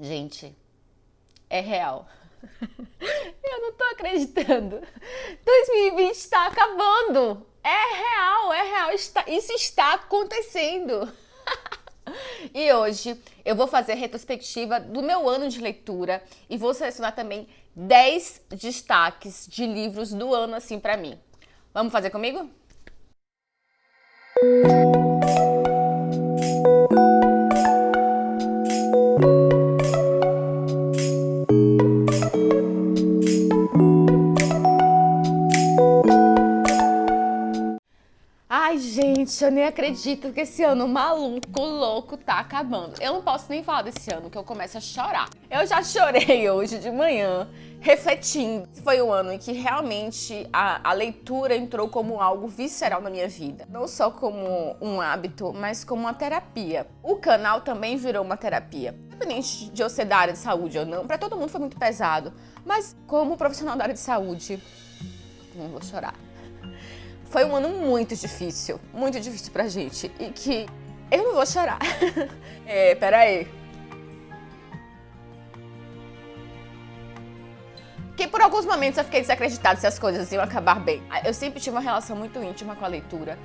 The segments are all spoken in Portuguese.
Gente, é real. Eu não tô acreditando. 2020 está acabando. É real, isso está acontecendo. E hoje eu vou fazer a retrospectiva do meu ano de leitura e vou selecionar também 10 destaques de livros do ano assim pra mim. Vamos fazer comigo? Ai, gente, eu nem acredito que esse ano maluco, louco, tá acabando. Eu não posso nem falar desse ano, que eu começo a chorar. Eu já chorei hoje de manhã, refletindo. Foi o ano em que realmente a leitura entrou como algo visceral na minha vida. Não só como um hábito, mas como uma terapia. O canal também virou uma terapia. Independente de eu ser da área de saúde ou não, pra todo mundo foi muito pesado. Mas como profissional da área de saúde, não vou chorar. Foi um ano muito difícil pra gente. E que eu não vou chorar. Peraí. Que por alguns momentos eu fiquei desacreditada se as coisas iam acabar bem. Eu sempre tive uma relação muito íntima com a leitura.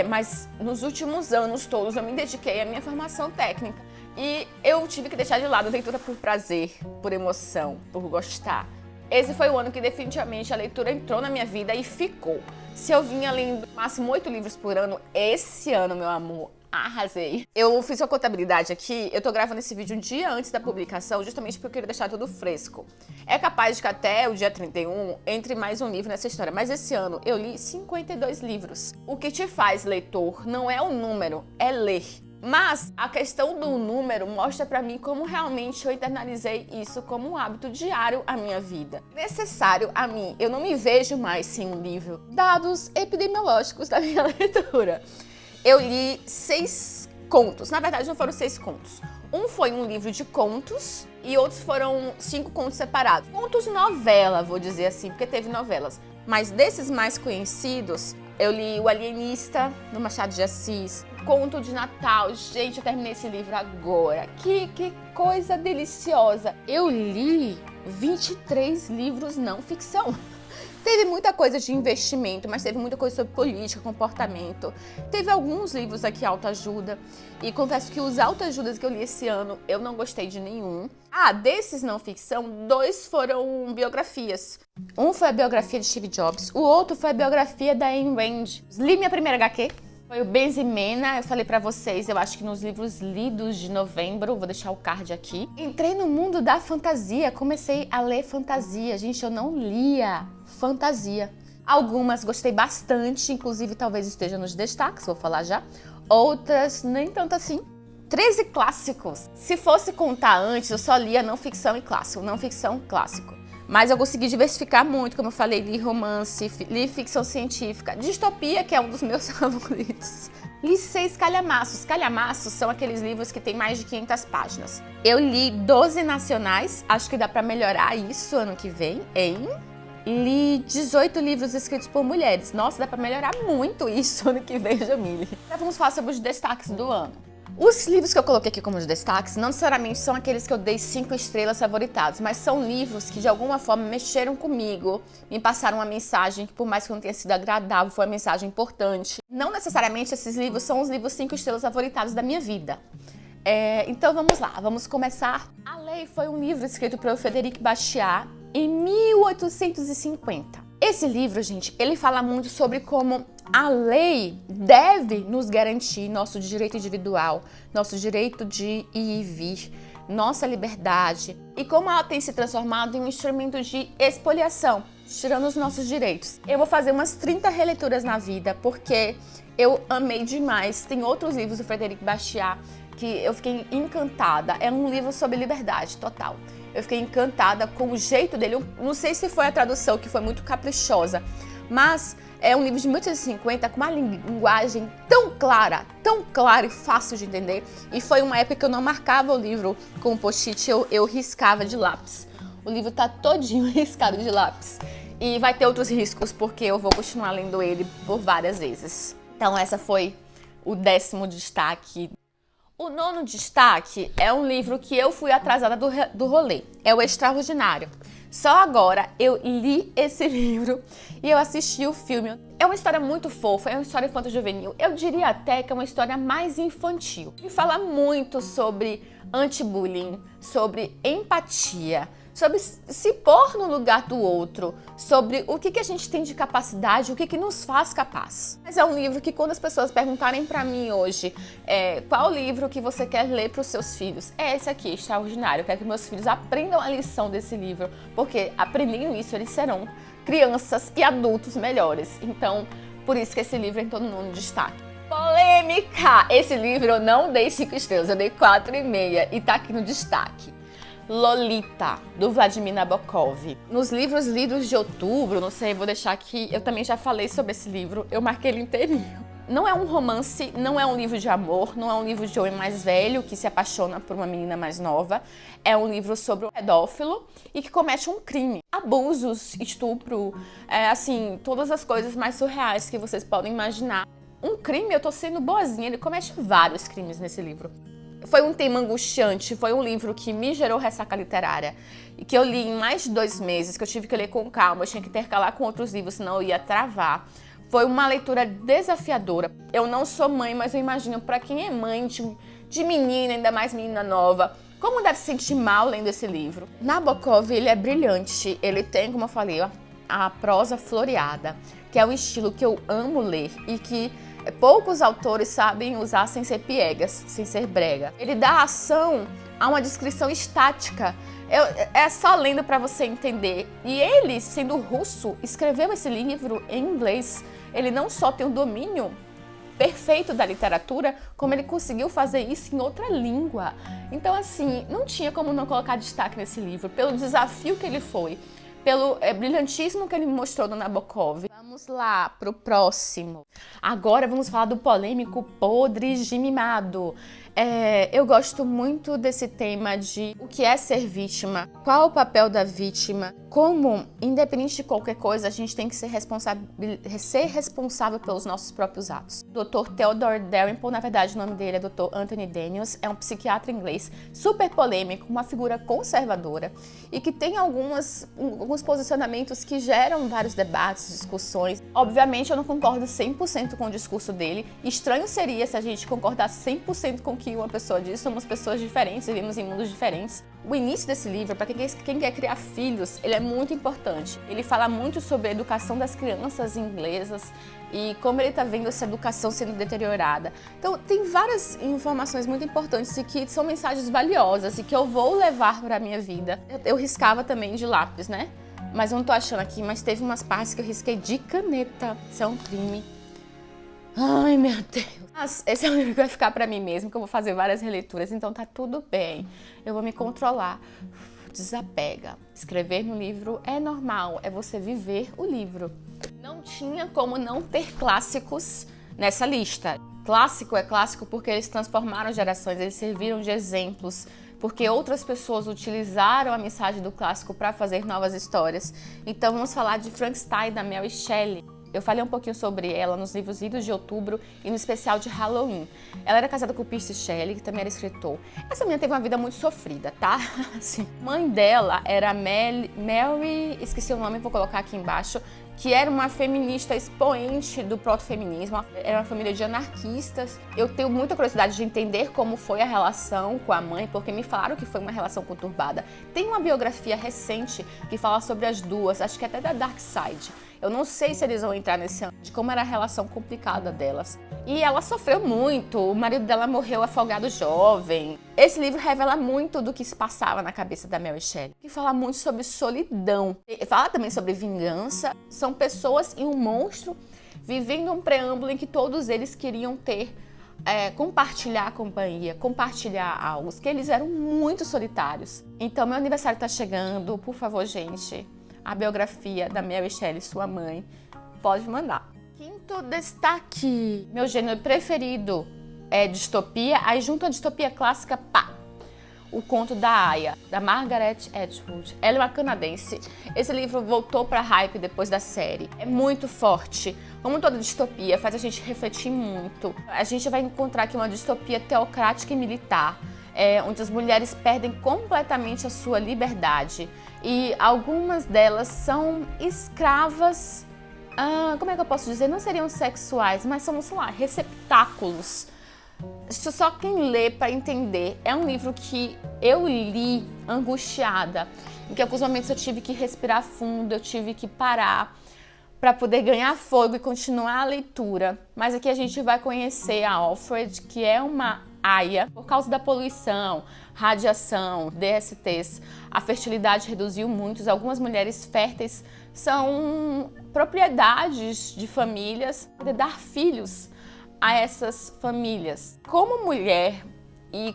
Mas nos últimos anos todos eu me dediquei à minha formação técnica. E eu tive que deixar de lado a leitura por prazer, por emoção, por gostar. Esse foi o ano que definitivamente a leitura entrou na minha vida e ficou. Se eu vinha lendo no máximo 8 livros por ano, esse ano, meu amor, arrasei. Eu fiz uma contabilidade aqui, eu tô gravando esse vídeo um dia antes da publicação, justamente porque eu queria deixar tudo fresco. É capaz de que até o dia 31 entre mais um livro nessa história, mas esse ano eu li 52 livros. O que te faz leitor não é o número, é ler. Mas a questão do número mostra pra mim como realmente eu internalizei isso como um hábito diário à minha vida. Necessário a mim. Eu não me vejo mais sem um livro. Dados epidemiológicos da minha leitura. Eu li 6 contos. Na verdade, não foram 6 contos. Um foi um livro de contos e outros foram 5 contos separados. Contos novela, vou dizer assim, porque teve novelas. Mas desses mais conhecidos, eu li O Alienista, do Machado de Assis, Conto de Natal. Gente, eu terminei esse livro agora. Que coisa deliciosa. Eu li 23 livros não ficção. Teve muita coisa de investimento, mas teve muita coisa sobre política, comportamento. Teve alguns livros aqui, autoajuda. E confesso que os autoajudas que eu li esse ano, eu não gostei de nenhum. Desses não ficção, 2 foram biografias. Um foi a biografia de Steve Jobs, o outro foi a biografia da Ayn Rand. Li minha primeira HQ. Foi o Benzimena, eu falei pra vocês, eu acho que nos livros lidos de novembro, vou deixar o card aqui. Entrei no mundo da fantasia, comecei a ler fantasia. Gente, eu não lia fantasia. Algumas gostei bastante, inclusive talvez esteja nos destaques, vou falar já. Outras nem tanto assim. 13 clássicos. Se fosse contar antes, eu só lia não ficção e clássico, não ficção, clássico. Mas eu consegui diversificar muito, como eu falei, li romance, li ficção científica, distopia, que é um dos meus favoritos. Li 6 calhamaços. Calhamaços são aqueles livros que tem mais de 500 páginas. Eu li 12 nacionais, acho que dá pra melhorar isso ano que vem, hein? Li 18 livros escritos por mulheres. Nossa, dá pra melhorar muito isso ano que vem, Jamile. Agora vamos falar sobre os destaques do ano. Os livros que eu coloquei aqui como destaques não necessariamente são aqueles que eu dei 5 estrelas favoritados, mas são livros que de alguma forma mexeram comigo, me passaram uma mensagem que por mais que não tenha sido agradável, foi uma mensagem importante. Não necessariamente esses livros são os livros 5 estrelas favoritados da minha vida. Então vamos lá, vamos começar. A Lei foi um livro escrito pelo Frédéric Bastiat em 1850. Esse livro, gente, ele fala muito sobre como a lei deve nos garantir nosso direito individual, nosso direito de ir e vir, nossa liberdade e como ela tem se transformado em um instrumento de expoliação, tirando os nossos direitos. Eu vou fazer umas 30 releituras na vida porque eu amei demais. Tem outros livros do Frédéric Bastiat que eu fiquei encantada. É um livro sobre liberdade total. Eu fiquei encantada com o jeito dele. Eu não sei se foi a tradução que foi muito caprichosa, mas é um livro de 1850 com uma linguagem tão clara e fácil de entender. E foi uma época que eu não marcava o livro com post-it, eu riscava de lápis. O livro tá todinho riscado de lápis. E vai ter outros riscos porque eu vou continuar lendo ele por várias vezes. Então essa foi o 10º destaque. O nono destaque é um livro que eu fui atrasada do rolê. É O Extraordinário. Só agora eu li esse livro e eu assisti o filme. É uma história muito fofa, é uma história infanto-juvenil. Eu diria até que é uma história mais infantil. E fala muito sobre anti-bullying, sobre empatia, sobre se pôr no lugar do outro, sobre o que a gente tem de capacidade, o que nos faz capaz. Mas é um livro que quando as pessoas perguntarem pra mim hoje qual livro que você quer ler pros seus filhos, é esse aqui, Extraordinário. Eu quero que meus filhos aprendam a lição desse livro, porque aprendendo isso eles serão crianças e adultos melhores. Então, por isso que esse livro entrou no nono destaque. Polêmica! Esse livro eu não dei 5 estrelas, eu dei 4,5 e tá aqui no destaque. Lolita, do Vladimir Nabokov. Nos livros lidos de outubro, não sei, vou deixar aqui, eu também já falei sobre esse livro, eu marquei ele inteirinho. Não é um romance, não é um livro de amor, não é um livro de homem mais velho que se apaixona por uma menina mais nova. É um livro sobre um pedófilo e que comete um crime. Abusos, estupro, assim, todas as coisas mais surreais que vocês podem imaginar. Um crime, eu tô sendo boazinha, ele comete vários crimes nesse livro. Foi um tema angustiante, foi um livro que me gerou ressaca literária e que eu li em mais de 2 meses, que eu tive que ler com calma, eu tinha que intercalar com outros livros, senão eu ia travar. Foi uma leitura desafiadora. Eu não sou mãe, mas eu imagino para quem é mãe de menina, ainda mais menina nova, como deve se sentir mal lendo esse livro. Nabokov, ele é brilhante, ele tem, como eu falei, a prosa floreada, que é o estilo que eu amo ler e que poucos autores sabem usar sem ser piegas, sem ser brega. Ele dá ação a uma descrição estática. É só lendo para você entender. E ele, sendo russo, escreveu esse livro em inglês. Ele não só tem o domínio perfeito da literatura, como ele conseguiu fazer isso em outra língua. Então, assim, não tinha como não colocar destaque nesse livro, pelo desafio que ele foi, pelo brilhantismo que ele mostrou do Nabokov. Vamos lá pro próximo. Agora vamos falar do polêmico Podre de Mimado. Eu gosto muito desse tema de o que é ser vítima, qual o papel da vítima, como, independente de qualquer coisa, a gente tem que ser responsável pelos nossos próprios atos. Dr. Theodore Dalrymple, na verdade o nome dele é Dr. Anthony Daniels, é um psiquiatra inglês super polêmico, uma figura conservadora e que tem alguns posicionamentos que geram vários debates, discussões. Obviamente eu não concordo 100% com o discurso dele. Estranho seria se a gente concordasse 100% com o que uma pessoa diz. Somos pessoas diferentes, vivemos em mundos diferentes. O início desse livro, para quem quer criar filhos, ele é muito importante. Ele fala muito sobre a educação das crianças inglesas e como ele está vendo essa educação sendo deteriorada. Então, tem várias informações muito importantes e que são mensagens valiosas e que eu vou levar para a minha vida. Eu riscava também de lápis, né? Mas eu não tô achando aqui, mas teve umas partes que eu risquei de caneta. Isso é um crime. Ai, meu Deus. Mas esse é um livro que vai ficar pra mim mesmo, que eu vou fazer várias releituras, então tá tudo bem. Eu vou me controlar. Desapega. Escrever no livro é normal, é você viver o livro. Não tinha como não ter clássicos nessa lista. Clássico é clássico porque eles transformaram gerações, eles serviram de exemplos, porque outras pessoas utilizaram a mensagem do clássico para fazer novas histórias. Então vamos falar de Frankenstein, da Mary Shelley. Eu falei um pouquinho sobre ela nos livros lidos de outubro e no especial de Halloween. Ela era casada com o Percy Shelley, que também era escritor. Essa menina teve uma vida muito sofrida, tá? Assim, mãe dela era Mary, esqueci o nome, vou colocar aqui embaixo, que era uma feminista expoente do proto-feminismo. Era uma família de anarquistas. Eu tenho muita curiosidade de entender como foi a relação com a mãe, porque me falaram que foi uma relação conturbada. Tem uma biografia recente que fala sobre as duas, acho que até da Dark Side. Eu não sei se eles vão entrar nesse ano, de como era a relação complicada delas. E ela sofreu muito, o marido dela morreu afogado jovem. Esse livro revela muito do que se passava na cabeça da Mary Shelley. E fala muito sobre solidão. Fala também sobre vingança. São pessoas e um monstro vivendo um preâmbulo em que todos eles queriam ter, compartilhar a companhia, compartilhar algo, que eles eram muito solitários. Então, meu aniversário tá chegando, por favor, gente, a biografia da Mary Shelley, sua mãe, pode mandar. Quinto destaque, meu gênero preferido é distopia, aí junto à distopia clássica, pá, O Conto da Aya, da Margaret Atwood. Ela é uma canadense. Esse livro voltou pra hype depois da série. É muito forte. Como toda distopia, faz a gente refletir muito. A gente vai encontrar aqui uma distopia teocrática e militar, onde as mulheres perdem completamente a sua liberdade. E algumas delas são escravas, como é que eu posso dizer? Não seriam sexuais, mas são, sei lá, receptáculos. Só quem lê para entender. É um livro que eu li angustiada, em que em alguns momentos eu tive que respirar fundo, eu tive que parar para poder ganhar fôlego e continuar a leitura. Mas aqui a gente vai conhecer a Alfred, que é uma aia. Por causa da poluição, radiação, DSTs, a fertilidade reduziu muito. Algumas mulheres férteis são propriedades de famílias, poder dar filhos a essas famílias. Como mulher e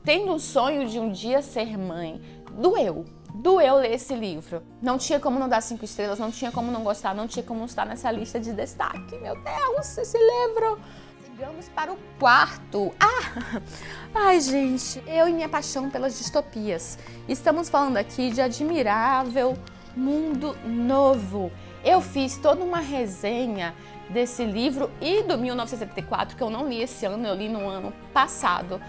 tendo o sonho de um dia ser mãe, doeu ler esse livro. Não tinha como não dar 5 estrelas, não tinha como não gostar, não tinha como não estar nessa lista de destaque. Meu Deus, esse livro! Sigamos para o quarto. Ai, gente, eu e minha paixão pelas distopias. Estamos falando aqui de Admirável Mundo Novo. Eu fiz toda uma resenha desse livro e do 1974, que eu não li esse ano, eu li no ano passado.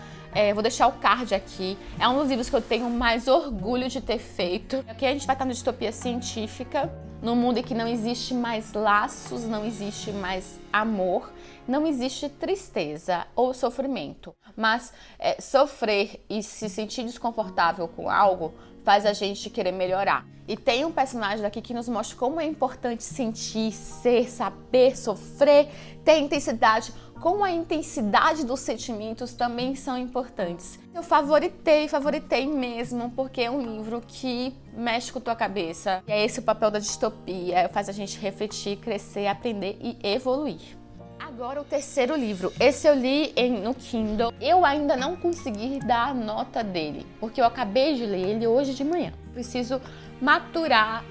Vou deixar o card aqui. É um dos livros que eu tenho mais orgulho de ter feito. Aqui a gente vai estar na distopia científica, num mundo em que não existe mais laços, não existe mais amor, não existe tristeza ou sofrimento. Mas sofrer e se sentir desconfortável com algo faz a gente querer melhorar. E tem um personagem aqui que nos mostra como é importante sentir, ser, saber, sofrer, ter intensidade. Como a intensidade dos sentimentos também são importantes. Eu favoritei mesmo, porque é um livro que mexe com a tua cabeça. E é esse o papel da distopia, faz a gente refletir, crescer, aprender e evoluir. Agora o terceiro livro. Esse eu li no Kindle. Eu ainda não consegui dar a nota dele, porque eu acabei de ler ele hoje de manhã. Preciso maturar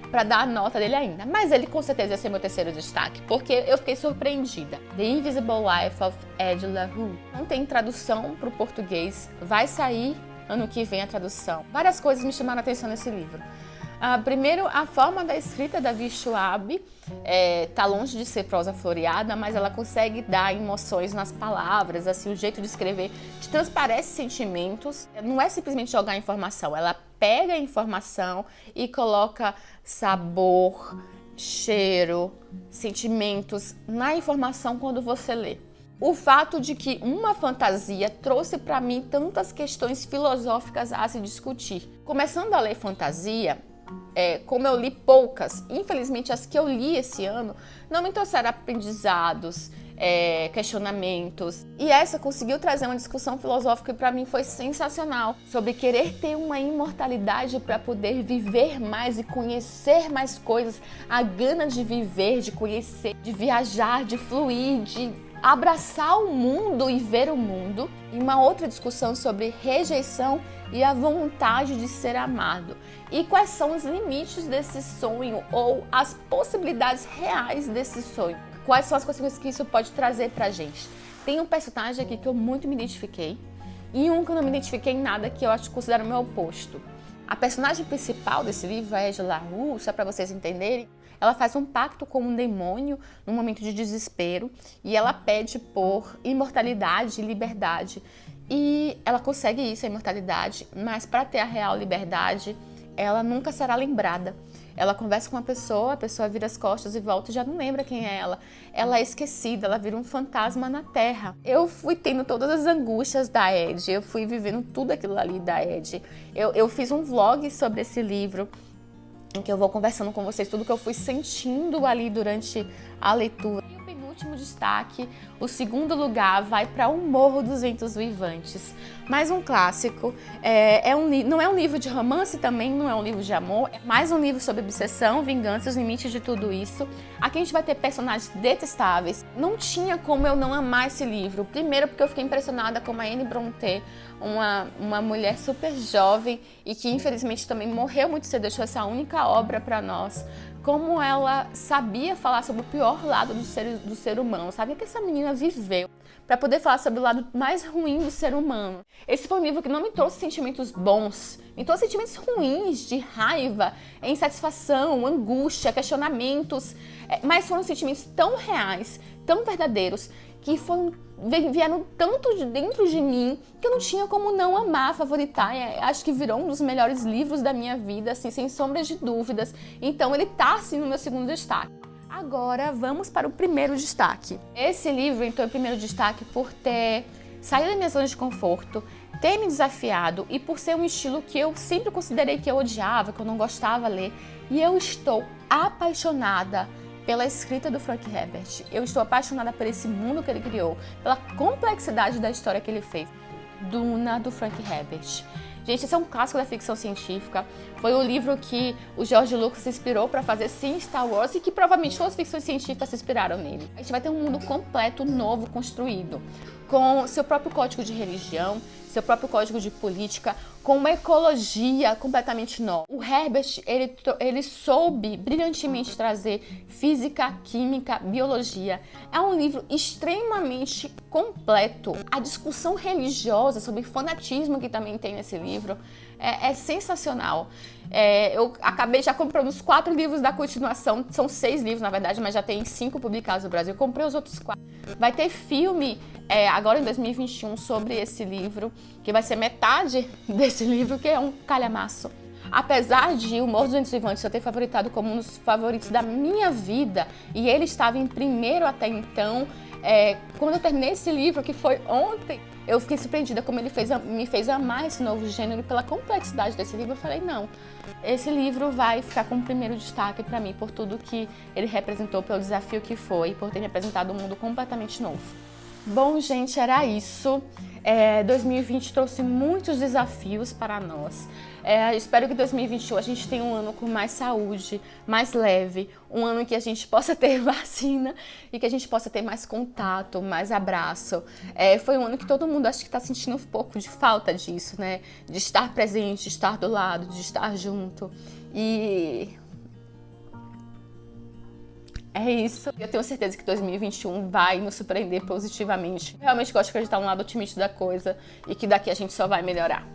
para dar a nota dele ainda. Mas ele com certeza ia ser meu terceiro destaque, porque eu fiquei surpreendida. The Invisible Life of Ed La Rue. Não tem tradução para o português. Vai sair ano que vem a tradução. Várias coisas me chamaram a atenção nesse livro. Primeiro, a forma da escrita da Vi Schwab tá longe de ser prosa floreada, mas ela consegue dar emoções nas palavras, assim, o jeito de escrever te transparece sentimentos. Não é simplesmente jogar informação, ela pega a informação e coloca sabor, cheiro, sentimentos na informação quando você lê. O fato de que uma fantasia trouxe para mim tantas questões filosóficas a se discutir. Começando a ler fantasia, como eu li poucas, infelizmente as que eu li esse ano não me trouxeram aprendizados, questionamentos. E essa conseguiu trazer uma discussão filosófica que para mim foi sensacional, sobre querer ter uma imortalidade para poder viver mais e conhecer mais coisas, a gana de viver, de conhecer, de viajar, de fluir, de abraçar o mundo e ver o mundo. E uma outra discussão sobre rejeição e a vontade de ser amado. E quais são os limites desse sonho ou as possibilidades reais desse sonho. Quais são as consequências que isso pode trazer pra gente. Tem um personagem aqui que eu muito me identifiquei e um que eu não me identifiquei em nada, que eu acho que considero o meu oposto. A personagem principal desse livro, a Ed La Rue, só para vocês entenderem, ela faz um pacto com um demônio num momento de desespero e ela pede por imortalidade e liberdade. E ela consegue isso, a imortalidade, mas para ter a real liberdade, ela nunca será lembrada. Ela conversa com uma pessoa, a pessoa vira as costas e volta e já não lembra quem é ela. Ela é esquecida, ela vira um fantasma na Terra. Eu fui tendo todas as angústias da Ed, eu fui vivendo tudo aquilo ali da Ed. Eu fiz um vlog sobre esse livro, em que eu vou conversando com vocês tudo que eu fui sentindo ali durante a leitura. E o penúltimo destaque, o segundo lugar, vai para O Morro dos Ventos Uivantes. Mais um clássico, não é um livro de romance, também não é um livro de amor, é mais um livro sobre obsessão, vingança, os limites de tudo isso. Aqui a gente vai ter personagens detestáveis. Não tinha como eu não amar esse livro. Primeiro porque eu fiquei impressionada com a Anne Brontë, uma mulher super jovem e que infelizmente também morreu muito cedo, deixou essa única obra para nós. Como ela sabia falar sobre o pior lado do ser humano. humano, sabe? O que essa menina viveu para poder falar sobre o lado mais ruim do ser humano. Esse foi um livro que não me trouxe sentimentos bons, me trouxe sentimentos ruins, de raiva, insatisfação, angústia, questionamentos, mas foram sentimentos tão reais, tão verdadeiros, que vieram tanto de dentro de mim que eu não tinha como não amar, favoritar. Acho que virou um dos melhores livros da minha vida, assim, sem sombras de dúvidas. Então ele tá, assim, no meu segundo destaque. Agora vamos para o primeiro destaque. Esse livro entrou em primeiro destaque por ter saído da minha zona de conforto, ter me desafiado e por ser um estilo que eu sempre considerei que eu odiava, que eu não gostava de ler. E eu estou apaixonada pela escrita do Frank Herbert. Eu estou apaixonada por esse mundo que ele criou, pela complexidade da história que ele fez. Duna, do Frank Herbert. Gente, esse é um clássico da ficção científica. Foi o livro que o George Lucas se inspirou para fazer, sim, Star Wars, e que provavelmente todas as ficções científicas se inspiraram nele. A gente vai ter um mundo completo, novo, construído, com seu próprio código de religião, seu próprio código de política, com uma ecologia completamente nova. O Herbert, ele soube brilhantemente trazer física, química, biologia. É um livro extremamente completo. A discussão religiosa sobre fanatismo que também tem nesse livro é sensacional. Eu acabei já comprando os 4 livros da continuação, são 6 livros na verdade, mas já tem 5 publicados no Brasil. Eu comprei os outros 4. Vai ter filme agora em 2021 sobre esse livro, que vai ser metade desse livro, que é um calhamaço. Apesar de O Morro dos Ventos Vivantes eu ter favoritado como um dos favoritos da minha vida, e ele estava em primeiro até então, quando eu terminei esse livro, que foi ontem, eu fiquei surpreendida como ele me fez amar esse novo gênero. Pela complexidade desse livro, eu falei, não, esse livro vai ficar como primeiro destaque para mim, por tudo que ele representou, pelo desafio que foi, por ter me apresentado um mundo completamente novo. Bom, gente, era isso. 2020 trouxe muitos desafios para nós. Espero que 2021 a gente tenha um ano com mais saúde, mais leve, um ano em que a gente possa ter vacina e que a gente possa ter mais contato, mais abraço. Foi um ano que todo mundo acho que está sentindo um pouco de falta disso, né? De estar presente, de estar do lado, de estar junto. E é isso. Eu tenho certeza que 2021 vai nos surpreender positivamente. Eu realmente gosto de acreditar no lado otimista da coisa e que daqui a gente só vai melhorar.